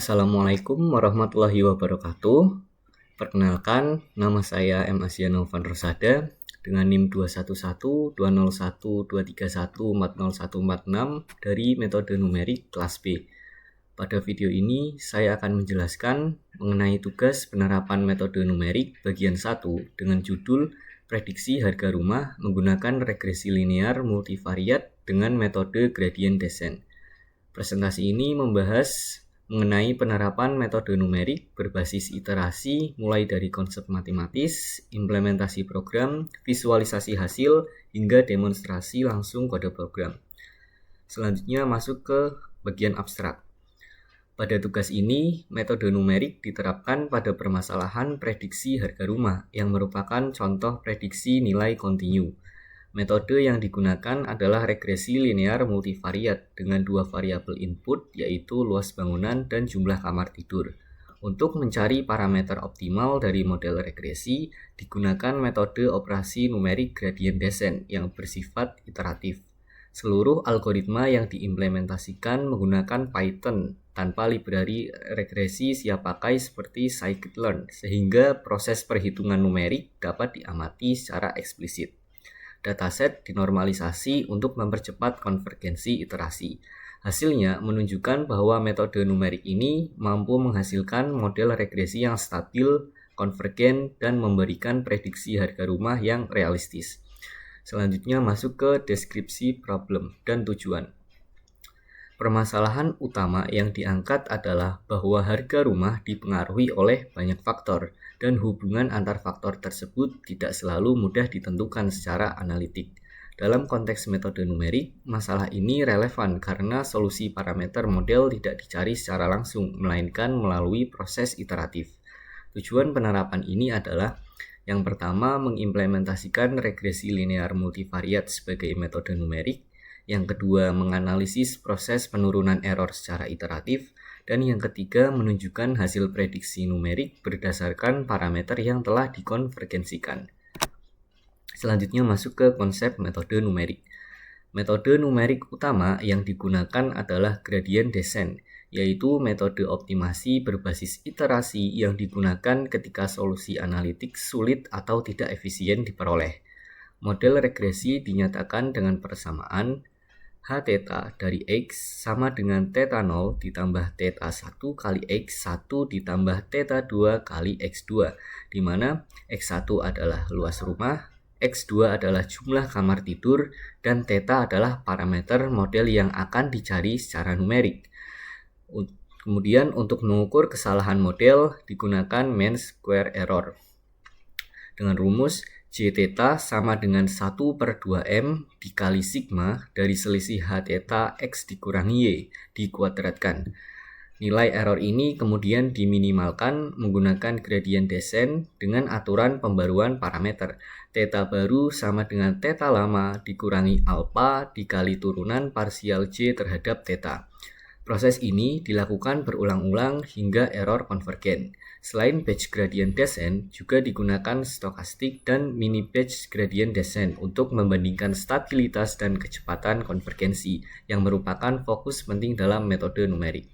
Assalamualaikum warahmatullahi wabarakatuh. Perkenalkan, nama saya M. Asiano Van Rosada dengan NIM 211201231414046 dari metode numerik kelas B. Pada video ini, saya akan menjelaskan mengenai tugas penerapan metode numerik bagian 1 dengan judul Prediksi Harga Rumah menggunakan regresi linear multivariat dengan metode gradient descent. Presentasi ini membahas mengenai penerapan metode numerik berbasis iterasi mulai dari konsep matematis, implementasi program, visualisasi hasil, hingga demonstrasi langsung kode program. Selanjutnya masuk ke bagian abstrak. Pada tugas ini, metode numerik diterapkan pada permasalahan prediksi harga rumah yang merupakan contoh prediksi nilai kontinu. Metode yang digunakan adalah regresi linear multivariat dengan dua variabel input yaitu luas bangunan dan jumlah kamar tidur. Untuk mencari parameter optimal dari model regresi, digunakan metode operasi numerik gradient descent yang bersifat iteratif. Seluruh algoritma yang diimplementasikan menggunakan Python tanpa library regresi siap pakai seperti scikit-learn, sehingga proses perhitungan numerik dapat diamati secara eksplisit. Dataset dinormalisasi untuk mempercepat konvergensi iterasi. Hasilnya menunjukkan bahwa metode numerik ini mampu menghasilkan model regresi yang stabil, konvergen, dan memberikan prediksi harga rumah yang realistis. Selanjutnya masuk ke deskripsi problem dan tujuan. Permasalahan utama yang diangkat adalah bahwa harga rumah dipengaruhi oleh banyak faktor dan hubungan antar faktor tersebut tidak selalu mudah ditentukan secara analitik. Dalam konteks metode numerik, masalah ini relevan karena solusi parameter model tidak dicari secara langsung, melainkan melalui proses iteratif. Tujuan penerapan ini adalah yang pertama, mengimplementasikan regresi linear multivariat sebagai metode numerik. Yang kedua, menganalisis proses penurunan error secara iteratif. Dan yang ketiga, menunjukkan hasil prediksi numerik berdasarkan parameter yang telah dikonvergensikan. Selanjutnya masuk ke konsep metode numerik. Metode numerik utama yang digunakan adalah gradient descent, yaitu metode optimasi berbasis iterasi yang digunakan ketika solusi analitik sulit atau tidak efisien diperoleh. Model regresi dinyatakan dengan persamaan H theta dari X sama dengan theta 0 ditambah theta 1 kali X1 ditambah theta 2 kali X2, di mana X1 adalah luas rumah, X2 adalah jumlah kamar tidur, dan theta adalah parameter model yang akan dicari secara numerik. Kemudian untuk mengukur kesalahan model digunakan mean square error. Dengan rumus J theta sama dengan 1/2M dikali sigma dari selisih H theta X dikurangi Y dikuadratkan. Nilai error ini kemudian diminimalkan menggunakan gradient descent dengan aturan pembaruan parameter. Theta baru sama dengan theta lama dikurangi alpha dikali turunan parsial J terhadap theta. Proses ini dilakukan berulang-ulang hingga error konvergen. Selain batch gradient descent, juga digunakan stokastik dan mini batch gradient descent untuk membandingkan stabilitas dan kecepatan konvergensi yang merupakan fokus penting dalam metode numerik.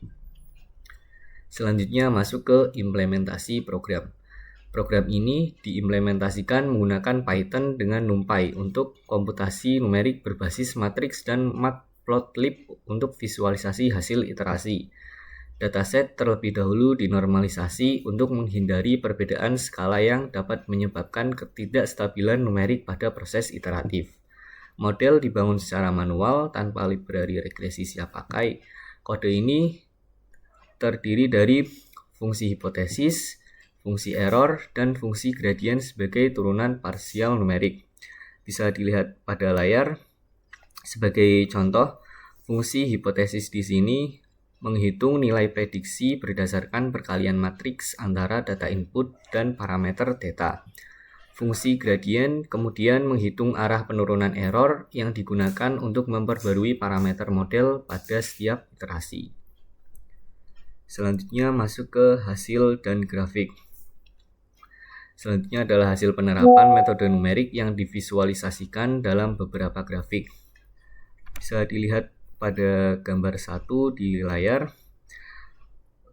Selanjutnya masuk ke implementasi program. Program ini diimplementasikan menggunakan Python dengan NumPy untuk komputasi numerik berbasis matriks dan matplotlib untuk visualisasi hasil iterasi. Dataset terlebih dahulu dinormalisasi untuk menghindari perbedaan skala yang dapat menyebabkan ketidakstabilan numerik pada proses iteratif. Model dibangun secara manual tanpa library regresi siap pakai. Kode ini terdiri dari fungsi hipotesis, fungsi error, dan fungsi gradient sebagai turunan parsial numerik. Bisa dilihat pada layar. Sebagai contoh, fungsi hipotesis di sini menghitung nilai prediksi berdasarkan perkalian matriks antara data input dan parameter theta. Fungsi gradient kemudian menghitung arah penurunan error yang digunakan untuk memperbarui parameter model pada setiap iterasi. Selanjutnya masuk ke hasil dan grafik. Selanjutnya adalah hasil penerapan metode numerik yang divisualisasikan dalam beberapa grafik. Bisa dilihat pada gambar 1 di layar.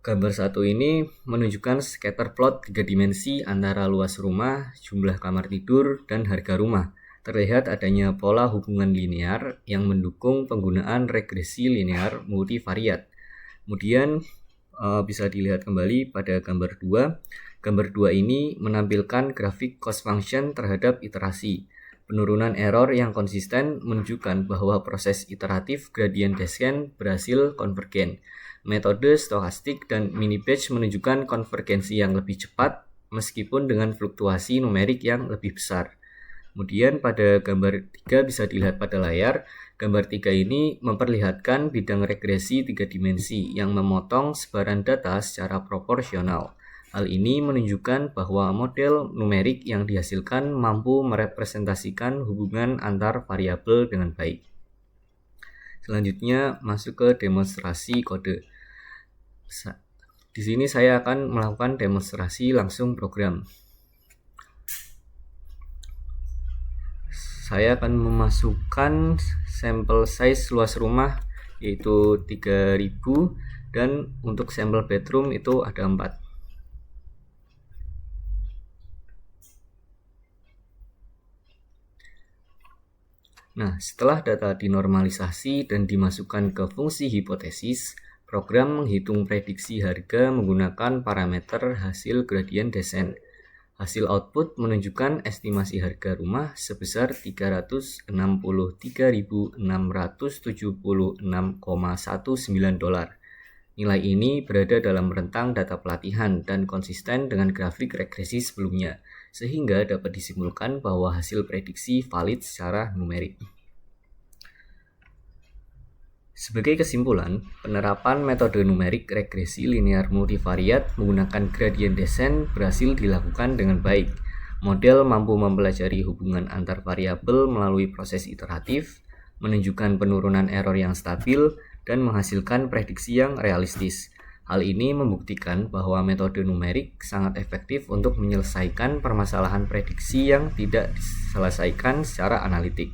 Gambar 1 ini menunjukkan scatter plot 3 dimensi antara luas rumah, jumlah kamar tidur, dan harga rumah. Terlihat adanya pola hubungan linear yang mendukung penggunaan regresi linear multivariat. Kemudian bisa dilihat kembali pada gambar 2. Gambar 2 ini menampilkan grafik cost function terhadap iterasi. Penurunan error yang konsisten menunjukkan bahwa proses iteratif gradient descent berhasil konvergen. Metode stokastik dan mini batch menunjukkan konvergensi yang lebih cepat meskipun dengan fluktuasi numerik yang lebih besar. Kemudian pada gambar 3 bisa dilihat pada layar. Gambar 3 ini memperlihatkan bidang regresi 3 dimensi yang memotong sebaran data secara proporsional. Hal ini menunjukkan bahwa model numerik yang dihasilkan mampu merepresentasikan hubungan antar variabel dengan baik. Selanjutnya masuk ke demonstrasi kode. Di sini saya akan melakukan demonstrasi langsung program. Saya akan memasukkan sampel size luas rumah yaitu 3000 dan untuk sampel bedroom itu ada 4. Nah, setelah data dinormalisasi dan dimasukkan ke fungsi hipotesis, program menghitung prediksi harga menggunakan parameter hasil gradient descent. Hasil output menunjukkan estimasi harga rumah sebesar $363.676,19. Nilai ini berada dalam rentang data pelatihan dan konsisten dengan grafik regresi sebelumnya, sehingga dapat disimpulkan bahwa hasil prediksi valid secara numerik. Sebagai kesimpulan, penerapan metode numerik regresi linear multivariat menggunakan gradient descent berhasil dilakukan dengan baik. Model mampu mempelajari hubungan antar variabel melalui proses iteratif, menunjukkan penurunan error yang stabil, dan menghasilkan prediksi yang realistis. Hal ini membuktikan bahwa metode numerik sangat efektif untuk menyelesaikan permasalahan prediksi yang tidak diselesaikan secara analitik.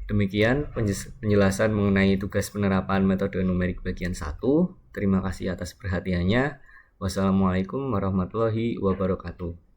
Demikian penjelasan mengenai tugas penerapan metode numerik bagian 1. Terima kasih atas perhatiannya. Wassalamualaikum warahmatullahi wabarakatuh.